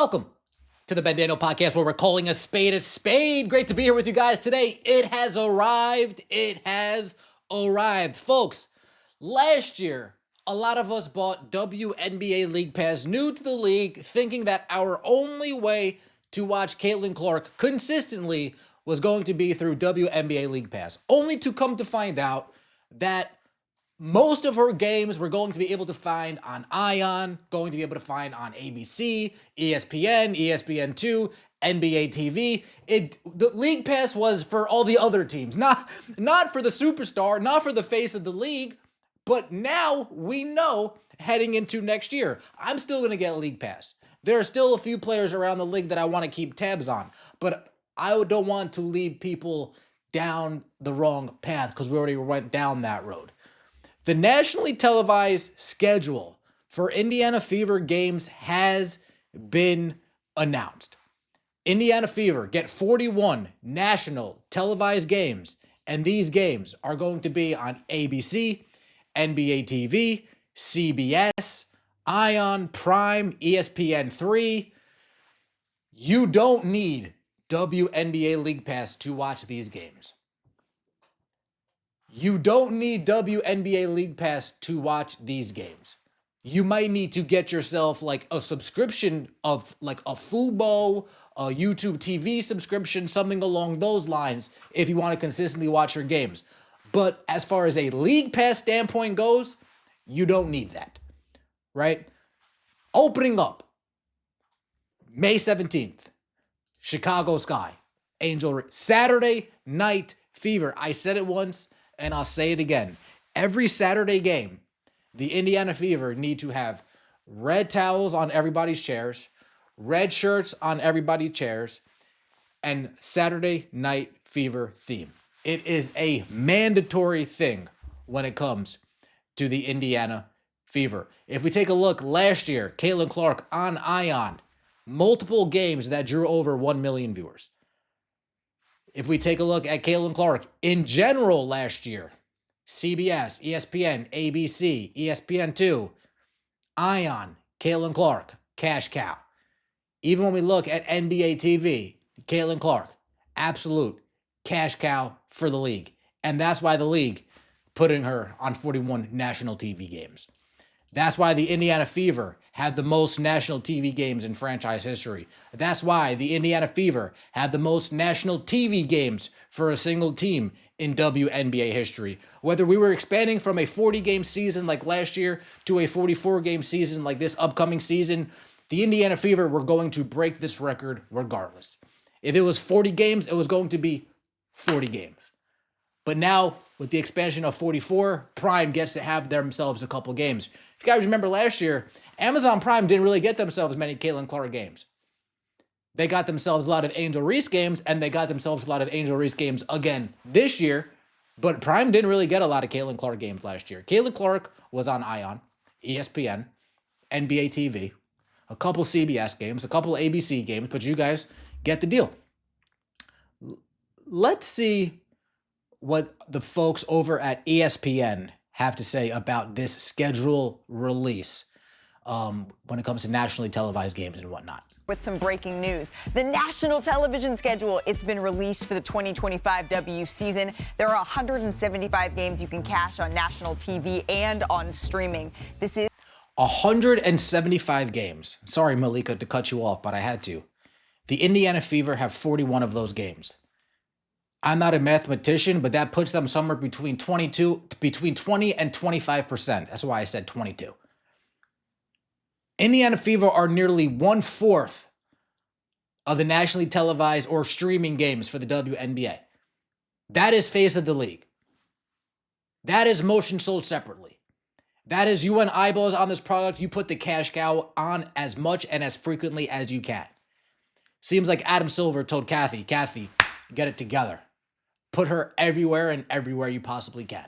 Welcome to the Ben Daniel Podcast, where we're calling a spade a spade. Great to be here with you guys today. It has arrived. It has arrived. Folks, last year, a lot of us bought WNBA League Pass new to the league, thinking that our only way to watch Caitlin Clark consistently was going to be through WNBA League Pass, only to come to find out that most of her games we're going to be able to find on ION, going to be able to find on ABC, ESPN, ESPN2, NBA TV. The League Pass was for all the other teams, not for the superstar, not for the face of the league. But now we know heading into next year, I'm still going to get League Pass. There are still a few players around the league that I want to keep tabs on, but I don't want to lead people down the wrong path because we already went down that road. The nationally televised schedule for Indiana Fever games has been announced. Indiana Fever get 41 national televised games, and these games are going to be on ABC, NBA TV, CBS, ION, Prime, ESPN3. You don't need WNBA League Pass to watch these games. You don't need WNBA League Pass to watch these games. You might need to get yourself like a subscription of like a Fubo, a YouTube TV subscription, something along those lines if you want to consistently watch your games. But as far as a League Pass standpoint goes, you don't need that, right? Opening up, May 17th, Chicago Sky, Saturday Night Fever. I said it once, and I'll say it again. Every Saturday game, the Indiana Fever need to have red towels on everybody's chairs, red shirts on everybody's chairs, and Saturday Night Fever theme. It is a mandatory thing when it comes to the Indiana Fever. If we take a look last year, Caitlin Clark on ION, multiple games that drew over 1 million viewers. If we take a look at Caitlin Clark in general last year, CBS, ESPN, ABC, ESPN2, ION, Caitlin Clark, cash cow. Even when we look at NBA TV, Caitlin Clark, absolute cash cow for the league. And that's why the league putting her on 41 national TV games. That's why the Indiana Fever have the most national TV games in franchise history. That's why the Indiana Fever have the most national TV games for a single team in WNBA history. Whether we were expanding from a 40-game season like last year to a 44-game season like this upcoming season, the Indiana Fever were going to break this record regardless. If it was 40 games, it was going to be 40 games. But now, with the expansion of 44, Prime gets to have themselves a couple games. If you guys remember last year, Amazon Prime didn't really get themselves many Caitlin Clark games. They got themselves a lot of Angel Reese games, and they got themselves a lot of Angel Reese games again this year, but Prime didn't really get a lot of Caitlin Clark games last year. Caitlin Clark was on ION, ESPN, NBA TV, a couple CBS games, a couple ABC games, but you guys get the deal. Let's see what the folks over at ESPN have to say about this schedule release when it comes to nationally televised games and whatnot. With some breaking news. The national television schedule, it's been released for the 2025 W season. There are 175 games you can cash on national TV and on streaming. This is 175 games. Sorry, Malika, to cut you off, but I had to. The Indiana Fever have 41 of those games. I'm not a mathematician, but that puts them somewhere between 20 and 25%. That's why I said 22. Indiana Fever are nearly 1/4 of the nationally televised or streaming games for the WNBA. That is face of the league. That is motion sold separately. That is you and eyeballs on this product. You put the cash cow on as much and as frequently as you can. Seems like Adam Silver told Kathy, get it together. Put her everywhere and everywhere you possibly can.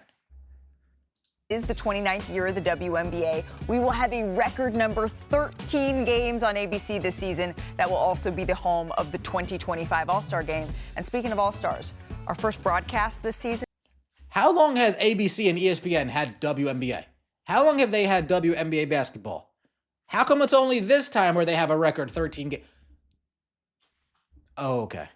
Is the 29th year of the WNBA. We will have a record number 13 games on ABC this season. That will also be the home of the 2025 All-Star Game. And speaking of All-Stars, our first broadcast this season. How long has ABC and ESPN had WNBA? How long have they had WNBA basketball? How come it's only this time where they have a record 13 game? Oh, okay.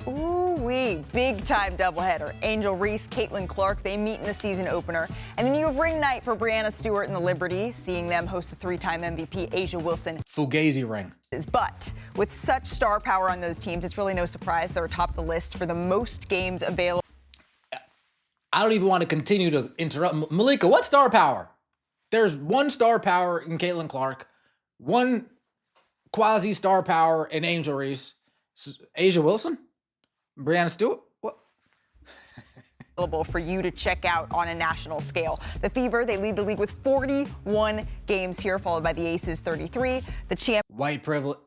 Ooh-wee, big-time doubleheader. Angel Reese, Caitlin Clark, they meet in the season opener. And then you have ring night for Brianna Stewart and the Liberty, seeing them host the three-time MVP Asia Wilson. Fugazi ring. But with such star power on those teams, it's really no surprise they're atop the list for the most games available. I don't even want to continue to interrupt. Malika, what star power? There's one star power in Caitlin Clark, one quasi-star power in Angel Reese. Asia Wilson? Brianna Stewart? What? Available for you to check out on a national scale. The Fever, they lead the league with 41 games here, followed by the Aces 33. The champ. White privilege.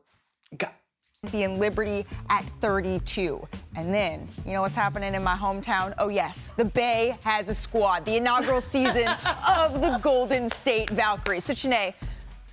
Champion Liberty at 32. And then, you know what's happening in my hometown? Oh yes, the Bay has a squad. The inaugural season of the Golden State Valkyries. So Chanae,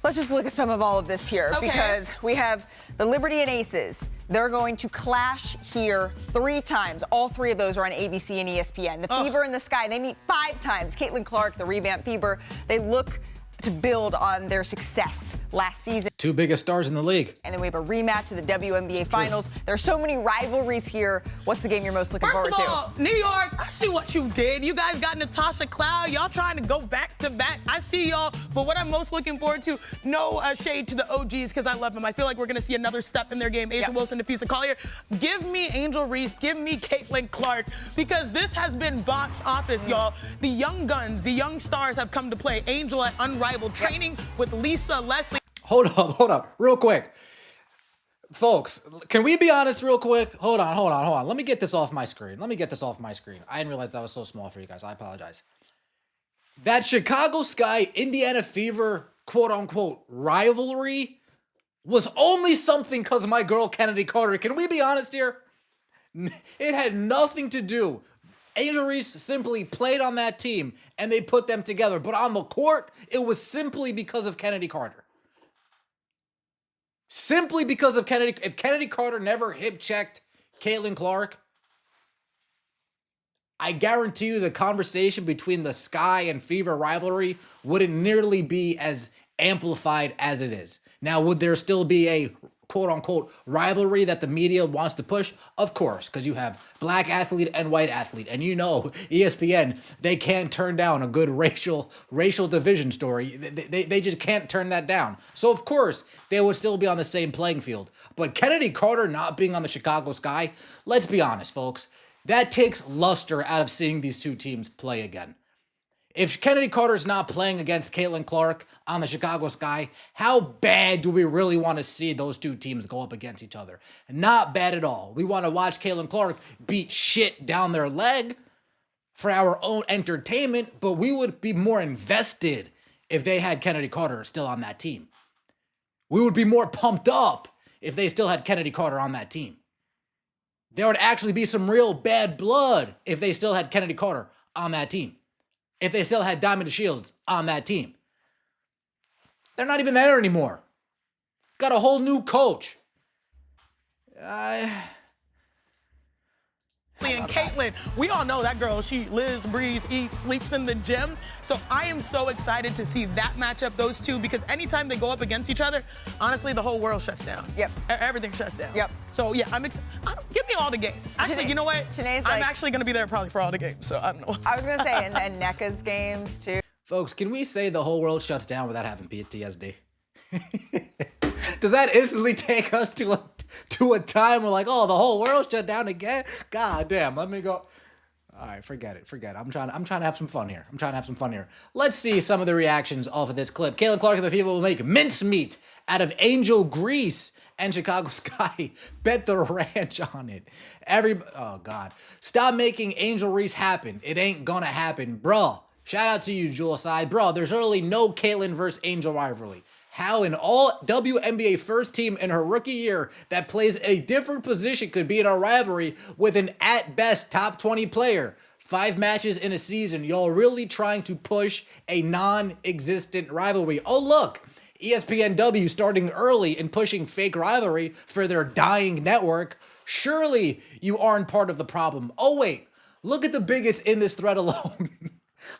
let's just look at some of all of this here, because we have the Liberty and Aces. They're going to clash here 3 times. All 3 of those are on ABC and ESPN. The Fever and the Sky, they meet 5 times. Caitlin Clark, the revamped Fever, they look to build on their success last season. 2 biggest stars in the league. And then we have a rematch of the WNBA Finals. There's so many rivalries here. What's the game you're most looking forward to? First of all, New York, I see what you did. You guys got Natasha Cloud. Y'all trying to go back to back. I see y'all. But what I'm most looking forward to, no shade to the OGs because I love them. I feel like we're going to see another step in their game. Asia Wilson, Napisa Collier. Give me Angel Reese. Give me Caitlin Clark, because this has been box office, y'all. The young guns, the young stars have come to play. Angel at Unrivaled, training with Lisa Leslie. Hold up, real quick. Folks, can we be honest real quick? Hold on. Let me get this off my screen. I didn't realize that was so small for you guys. I apologize. That Chicago Sky, Indiana Fever, quote-unquote, rivalry was only something because of my girl Kennedy Carter. Can we be honest here? It had nothing to do. Angel Reese simply played on that team, and they put them together. But on the court, it was simply because of Kennedy Carter. Simply because of Kennedy. If Kennedy Carter never hip-checked Caitlin Clark, I guarantee you the conversation between the Sky and Fever rivalry wouldn't nearly be as amplified as it is. Now, would there still be a quote-unquote rivalry that the media wants to push? Of course, because you have black athlete and white athlete. And you know, ESPN, they can't turn down a good racial division story. They just can't turn that down. So, of course, they would still be on the same playing field. But Kennedy Carter not being on the Chicago Sky, let's be honest, folks, that takes luster out of seeing these 2 teams play again. If Kennedy Carter's not playing against Caitlin Clark on the Chicago Sky, how bad do we really want to see those 2 teams go up against each other? Not bad at all. We want to watch Caitlin Clark beat shit down their leg for our own entertainment, but we would be more invested if they had Kennedy Carter still on that team. We would be more pumped up if they still had Kennedy Carter on that team. There would actually be some real bad blood if they still had Kennedy Carter on that team. If they still had Diamond Shields on that team. They're not even there anymore. Got a whole new coach. And Caitlin, we all know that girl. She lives, breathes, eats, sleeps in the gym. So I am so excited to see that matchup, those 2, because anytime they go up against each other, honestly, the whole world shuts down. Yep. Everything shuts down. Yep. So yeah, give me all the games. Actually, you know what? I'm actually going to be there probably for all the games, so I don't know. I was going to say, and NECA's games too. Folks, can we say the whole world shuts down without having PTSD? Does that instantly take us to a time where like, oh, the whole world shut down again? God damn, let me go. All right, forget it. I'm trying to have some fun here. Let's see some of the reactions off of this clip. Caitlin Clark and the Fever will make mincemeat out of Angel Grease, and Chicago Sky bet the ranch on it. Oh God, stop making Angel Reese happen. It ain't gonna happen, bruh. Shout out to you, Jewel Side, bro. There's really no Caitlin versus Angel rivalry. How an all WNBA first team in her rookie year that plays a different position could be in a rivalry with an at best top 20 player. 5 matches in a season. Y'all really trying to push a non-existent rivalry. Oh, look. ESPNW starting early and pushing fake rivalry for their dying network. Surely you aren't part of the problem. Oh, wait. Look at the bigots in this thread alone.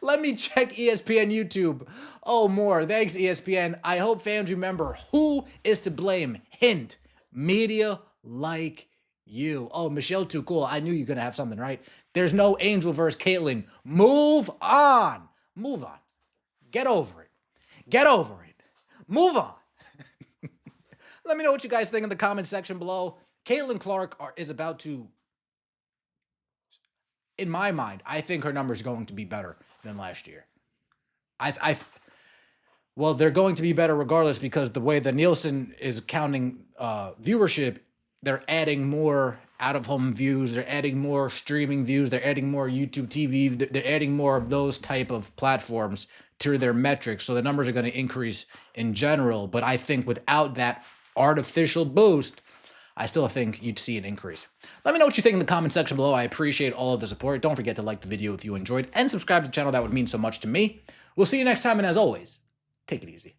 Let me check ESPN YouTube. Oh, more. Thanks, ESPN. I hope fans remember who is to blame. Hint, media like you. Oh, Michelle Too Cool. I knew you were going to have something, right? There's no Angel versus Caitlyn. Move on. Move on. Get over it. Get over it. Move on. Let me know what you guys think in the comment section below. Caitlin Clark is about to, in my mind, I think her numbers are going to be better than last year. Well, they're going to be better regardless because the way the Nielsen is counting viewership, they're adding more out-of-home views, they're adding more streaming views, they're adding more YouTube TV, they're adding more of those type of platforms to their metrics, so the numbers are going to increase in general. But I think without that artificial boost, I still think you'd see an increase. Let me know what you think in the comment section below. I appreciate all of the support. Don't forget to like the video if you enjoyed and subscribe to the channel. That would mean so much to me. We'll see you next time, and as always, take it easy.